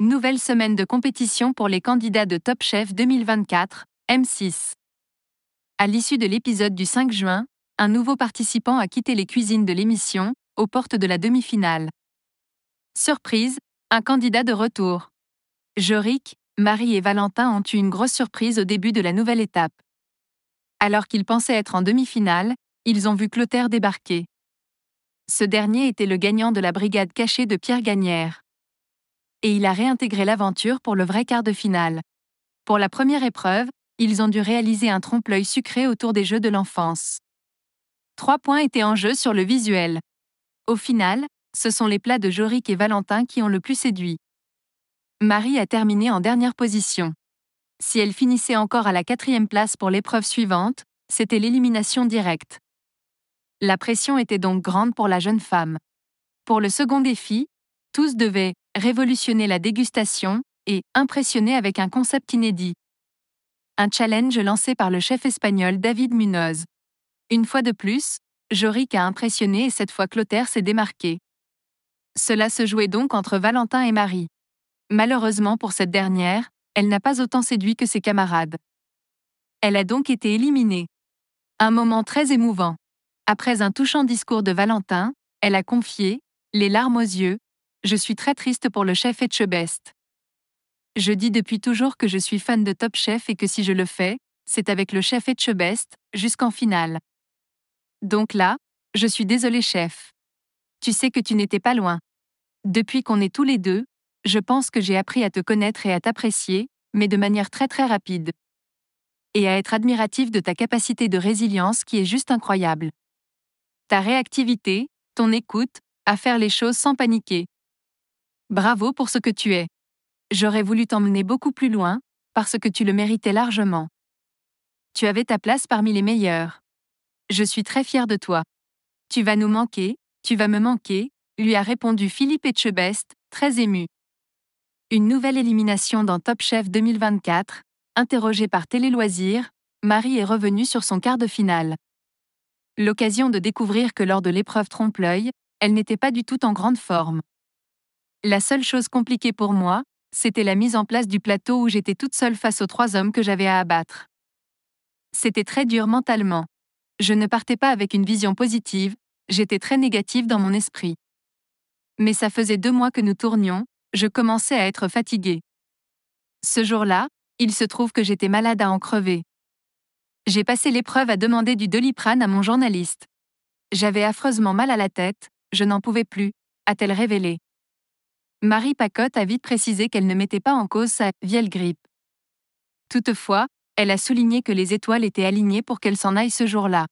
Nouvelle semaine de compétition pour les candidats de Top Chef 2024, M6. À l'issue de l'épisode du 5 juin, un nouveau participant a quitté les cuisines de l'émission, aux portes de la demi-finale. Surprise, un candidat de retour. Jorik, Marie et Valentin ont eu une grosse surprise au début de la nouvelle étape. Alors qu'ils pensaient être en demi-finale, ils ont vu Clotaire débarquer. Ce dernier était le gagnant de la brigade cachée de Pierre Gagnère. Et il a réintégré l'aventure pour le vrai quart de finale. Pour la première épreuve, ils ont dû réaliser un trompe-l'œil sucré autour des jeux de l'enfance. 3 points étaient en jeu sur le visuel. Au final, ce sont les plats de Jorik et Valentin qui ont le plus séduit. Marie a terminé en dernière position. Si elle finissait encore à la 4e place pour l'épreuve suivante, c'était l'élimination directe. La pression était donc grande pour la jeune femme. Pour le second défi, tous devaient révolutionner la dégustation et impressionner avec un concept inédit. Un challenge lancé par le chef espagnol David Munoz. Une fois de plus, Jorik a impressionné et cette fois Clotaire s'est démarqué. Cela se jouait donc entre Valentin et Marie. Malheureusement pour cette dernière, elle n'a pas autant séduit que ses camarades. Elle a donc été éliminée. Un moment très émouvant. Après un touchant discours de Valentin, elle a confié, les larmes aux yeux, « Je suis très triste pour le chef Etchebest. Je dis depuis toujours que je suis fan de Top Chef et que si je le fais, c'est avec le chef Etchebest, jusqu'en finale. Donc là, je suis désolée chef. Tu sais que tu n'étais pas loin. Depuis qu'on est tous les deux, je pense que j'ai appris à te connaître et à t'apprécier, mais de manière très très rapide. Et à être admiratif de ta capacité de résilience qui est juste incroyable. Ta réactivité, ton écoute, à faire les choses sans paniquer. Bravo pour ce que tu es. J'aurais voulu t'emmener beaucoup plus loin, parce que tu le méritais largement. Tu avais ta place parmi les meilleurs. Je suis très fière de toi. Tu vas nous manquer, tu vas me manquer, lui a répondu Philippe Etchebest, très ému. Une nouvelle élimination dans Top Chef 2024, interrogée par Télé Loisirs, Marie est revenue sur son quart de finale. L'occasion de découvrir que lors de l'épreuve trompe-l'œil, elle n'était pas du tout en grande forme. La seule chose compliquée pour moi, c'était la mise en place du plateau où j'étais toute seule face aux 3 hommes que j'avais à abattre. C'était très dur mentalement. Je ne partais pas avec une vision positive, j'étais très négative dans mon esprit. Mais ça faisait 2 mois que nous tournions, je commençais à être fatiguée. Ce jour-là, il se trouve que j'étais malade à en crever. J'ai passé l'épreuve à demander du Doliprane à mon journaliste. J'avais affreusement mal à la tête, je n'en pouvais plus, a-t-elle révélé. Marie Pacotte a vite précisé qu'elle ne mettait pas en cause sa « vieille grippe ». Toutefois, elle a souligné que les étoiles étaient alignées pour qu'elle s'en aille ce jour-là.